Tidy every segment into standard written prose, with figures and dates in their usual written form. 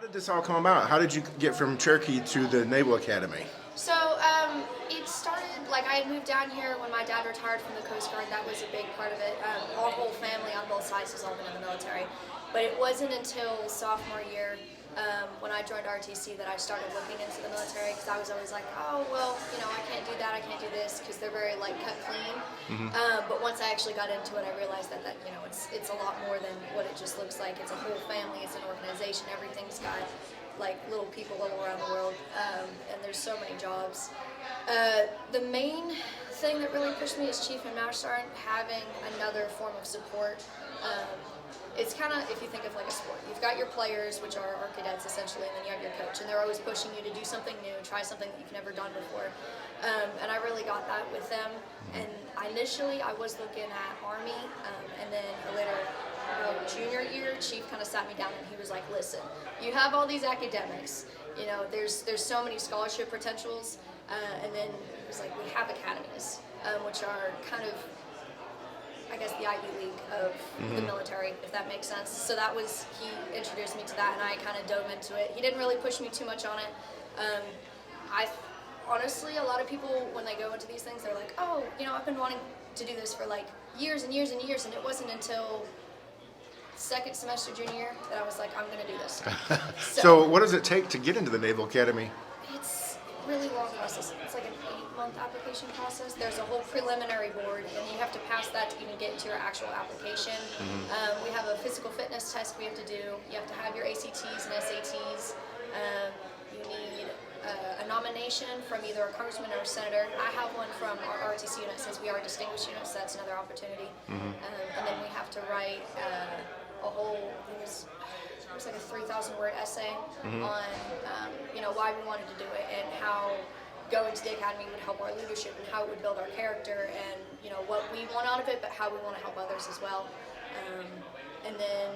How did this all come about? How did you get from Cherokee to the Naval Academy? So it started, like I had moved down here when my dad retired from the Coast Guard. That was a big part of it. Our whole family on both sides has all been in the military. But it wasn't until sophomore year when I joined ROTC that I started looking into the military, because I was always like, oh, well, I can't do that, I can't do this, because they're very like cut clean. But once I actually got into it, I realized that it's a lot more than what it just looks like. It's a whole family, it's an organization, everything's got like little people all around the world, and there's so many jobs. The main thing that really pushed me as Chief and Master Sergeant, having another form of support. It's kind of, if you think of like a sport, you've got your players, which are our cadets essentially, and then you have your coach, and they're always pushing you to do something new, try something that you've never done before. And I really got that with them. And initially I was looking at Army, and then later junior year, Chief kind of sat me down and he was like, listen, you have all these academics, there's so many scholarship potentials, and then he was like, we have academies, which are kind of, I guess, the Ivy League of the military, if that makes sense. So he introduced me to that, and I kind of dove into it. He didn't really push me too much on it. Honestly, a lot of people, when they go into these things, they're like, oh, I've been wanting to do this for like years and years and years, and it wasn't until second semester junior year that I was like, I'm going to do this. So what does it take to get into the Naval Academy? It's a really long process. It's like an 8-month application process. There's a whole preliminary board, and you have to pass that to even get into your actual application. We have a physical fitness test we have to do. You have to have your ACTs and SATs. You need a nomination from either a congressman or a senator. I have one from our ROTC unit, since we are a distinguished unit, so that's another opportunity. And then we have to write a whole, it was like a 3,000-word essay on why we wanted to do it, and how going to the academy would help our leadership, and how it would build our character, and what we want out of it, but how we want to help others as well. And then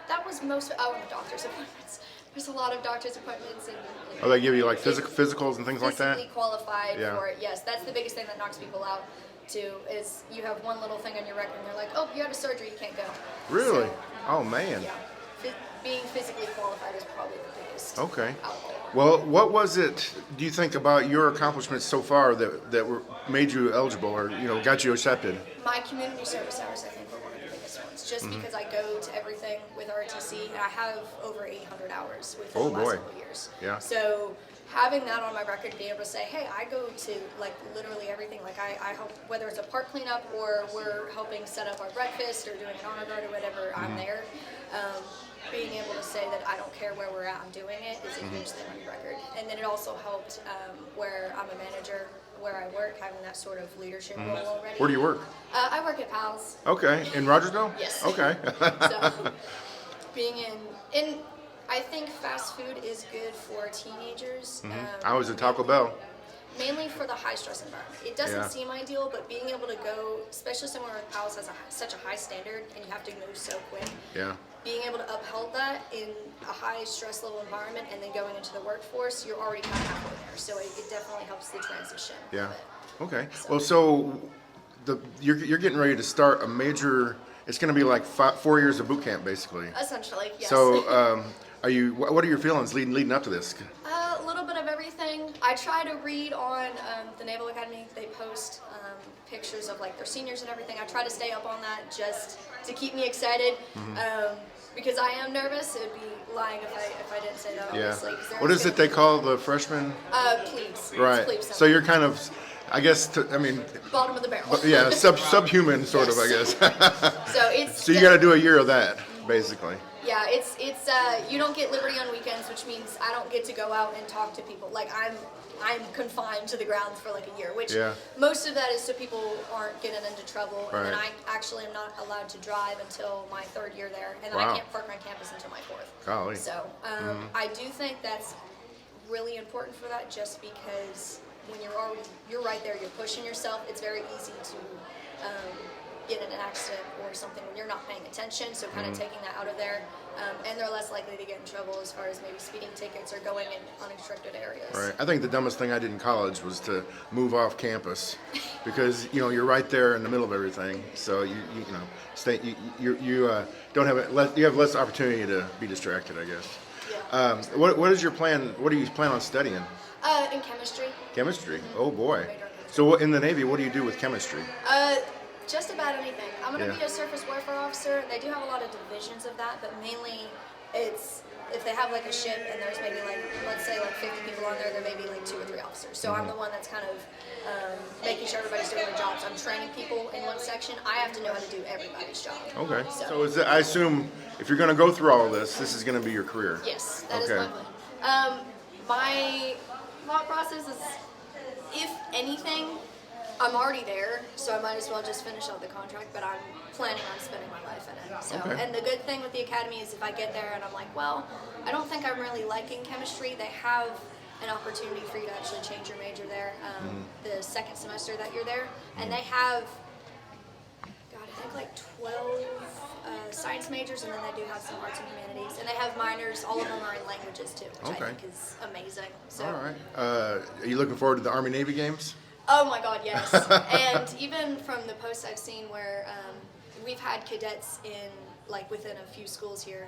that was most of the doctor's appointments. There's a lot of doctor's appointments, and They give you like physicals and things like that? Physically qualified for it, yes. That's the biggest thing that knocks people out too, is you have one little thing on your record and they're like, oh, you had a surgery, you can't go. Really? So, Oh man. Yeah. Being physically qualified is probably the biggest Okay. out there. Well, what was it, do you think, about your accomplishments so far that made you eligible, or got you accepted? My community service hours, I think, were one of the biggest ones, just because I go to everything with ROTC, and I have over 800 hours within the last couple years. Yeah. So having that on my record, being able to say, hey, I go to like literally everything, like I help, whether it's a park cleanup or we're helping set up our breakfast or doing an honor guard or whatever, I'm there. Being able to say that I don't care where we're at, I'm doing it, is a huge thing on your record. And then it also helped where I'm a manager, where I work, having that sort of leadership role already. Where do you work? I work at PALS. Okay, in Rogersville? Yes. Okay. So being in I think fast food is good for teenagers. I was at Taco Bell. Mainly for the high stress environment. It doesn't seem ideal, but being able to go, especially somewhere like PALS has such a high standard, and you have to move so quick. Yeah. Being able to uphold that in a high stress level environment, and then going into the workforce, you're already kind of halfway there. So it definitely helps the transition. Yeah. Of it. Okay. Well, so you're getting ready to start a major. It's going to be like 4 years of boot camp, basically. Essentially, yes. So, what are your feelings leading up to this? A little bit of everything. I try to read on the Naval Academy. They post pictures of like their seniors and everything. I try to stay up on that just to keep me excited, because I am nervous. It would be lying if I didn't say that. Obviously. What is it they call the freshmen? Plebes. Right. Plebes, so you're kind of, I guess, bottom of the barrel. Yeah, subhuman sort of, I guess. So you got to do a year of that, basically. Yeah, it's you don't get liberty on weekends, which means I don't get to go out and talk to people. Like I'm confined to the grounds for like a year, which most of that is so people aren't getting into trouble. Right. And then I actually am not allowed to drive until my 3rd year there, and then I can't park on campus until my 4th. Golly. So I do think that's really important for that, just because when you're right there, you're pushing yourself. It's very easy to get in an accident or something when you're not paying attention. So kind of taking that out of there, and they're less likely to get in trouble as far as maybe speeding tickets or going in unobstructed areas. Right. I think the dumbest thing I did in college was to move off campus, because you're right there in the middle of everything. So you stay you don't have you have less opportunity to be distracted, I guess. Yeah. What is your plan? What do you plan on studying? In chemistry. Chemistry. Oh boy. So in the Navy, what do you do with chemistry? Just about anything. I'm going to be a surface warfare officer. They do have a lot of divisions of that, but mainly it's if they have like a ship and there's maybe like, let's say like 50 people on there may be like 2 or 3 officers. So I'm the one that's kind of making sure everybody's doing their jobs. I'm training people in one section. I have to know how to do everybody's job. Okay. So I assume if you're going to go through all of this, this is going to be your career. Yes, that is my plan. My thought process is, if anything, I'm already there, so I might as well just finish out the contract, but I'm planning on spending my life in it. So, and the good thing with the academy is if I get there and I'm like, well, I don't think I'm really liking chemistry, they have an opportunity for you to actually change your major there the second semester that you're there. And they have, God, I think like 12 science majors, and then they do have some arts and humanities. And they have minors, all of them are in languages too, which I think is amazing. So, all right. Are you looking forward to the Army-Navy games? Oh my God, yes. And even from the posts I've seen where we've had cadets in like within a few schools here,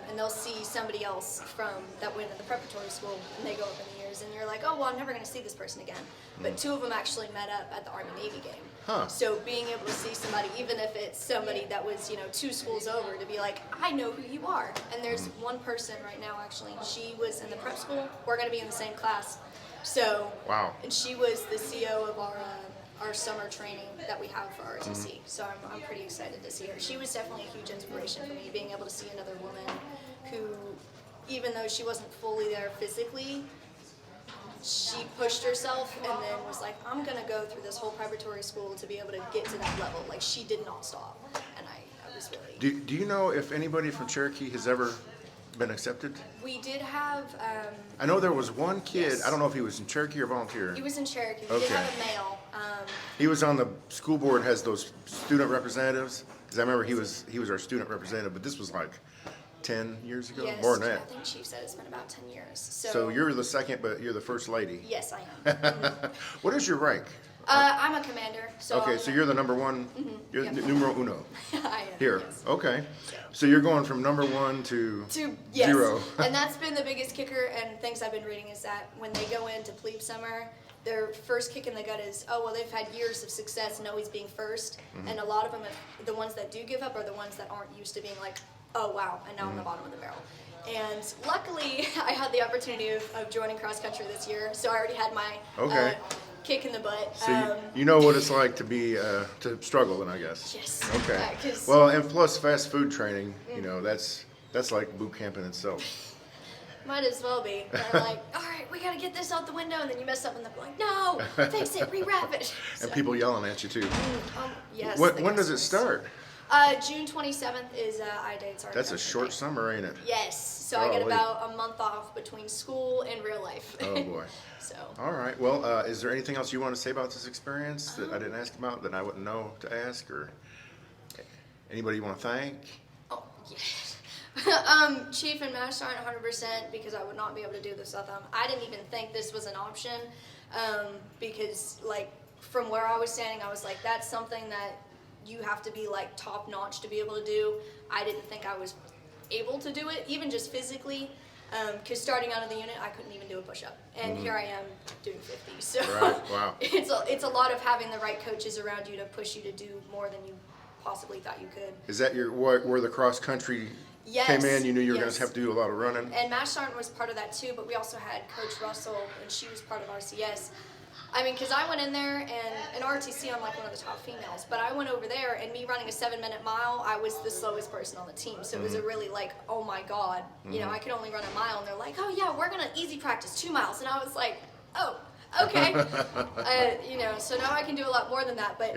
and they'll see somebody else from that went in the preparatory school, and they go up in the years, and you're like, oh, well, I'm never going to see this person again. But 2 of them actually met up at the Army-Navy game. Huh. So being able to see somebody, even if it's somebody that was 2 schools over, to be like, I know who you are. And there's one person right now, actually, she was in the prep school. We're going to be in the same class. So, wow. And she was the CO of our summer training that we have for ROTC. So I'm pretty excited to see her. She was definitely a huge inspiration for me, being able to see another woman who, even though she wasn't fully there physically, she pushed herself and then was like, I'm going to go through this whole preparatory school to be able to get to that level. Like, she did not stop. And I was really... Do you know if anybody from Cherokee has ever been accepted? We did have... I know there was one kid, yes. I don't know if he was in Cherokee or volunteer. He was in Cherokee. We did have a male. He was on the school board, has those student representatives, because I remember he was our student representative, but this was like 10 years ago, yes, more than that. I think Chief said it's been about 10 years. So you're the second, but you're the first lady. Yes, I am. What is your rank? I'm a commander. So Okay, so you're the number one, you're numero uno I am, here. yes. Okay, so you're going from number 1 to yes. 0. And that's been the biggest kicker, and things I've been reading is that when they go into plebe summer, their first kick in the gut is, oh, well, they've had years of success and always being first. And a lot of them, the ones that do give up are the ones that aren't used to being like, oh, wow, and now I'm the bottom of the barrel. And luckily, I had the opportunity of joining cross country this year, so I already had my kick in the butt. So you know what it's like to be to struggle, then, I guess. Yes. Okay. Well, and plus fast food training, that's like boot camp in itself. Might as well be. They're like, all right, we gotta get this out the window, and then you mess up, and they're like, no, fix it, rewrap it. And people yelling at you too. Yes. When does it start? June 27th is I-Date's. That's a short summer, ain't it? Yes. So I get about a month off between school and real life. Oh boy. So. All right. Well, is there anything else you want to say about this experience that I didn't ask about that I wouldn't know to ask, or anybody you want to thank? Oh yes. Chief and Master aren't 100% because I would not be able to do this without them. I didn't even think this was an option because, like, from where I was standing, I was like, that's something that you have to be like top notch to be able to do. I didn't think I was able to do it, even just physically, because starting out of the unit, I couldn't even do a push-up, and here I am doing 50. So wow. it's a lot of having the right coaches around you to push you to do more than you possibly thought you could. Is that where the cross country came in? You knew you were going to have to do a lot of running? And Mash Sergeant was part of that too, but we also had Coach Russell, and she was part of RCS. I mean, because I went in there, and in RTC, I'm like one of the top females, but I went over there, and me running a 7-minute mile, I was the slowest person on the team, so it was a really like, oh my God, you know, I could only run a mile, and they're like, oh yeah, we're going to easy practice 2 miles, and I was like, oh, okay, you know, so now I can do a lot more than that, but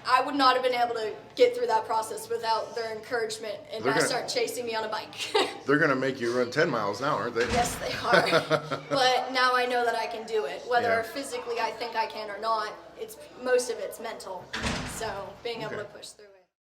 I would not have been able to get through that process without their encouragement and not start chasing me on a bike. They're going to make you run 10 miles now, aren't they? Yes, they are. But now I know that I can do it. Whether physically I think I can or not, most of it's mental. So being able to Okay. push through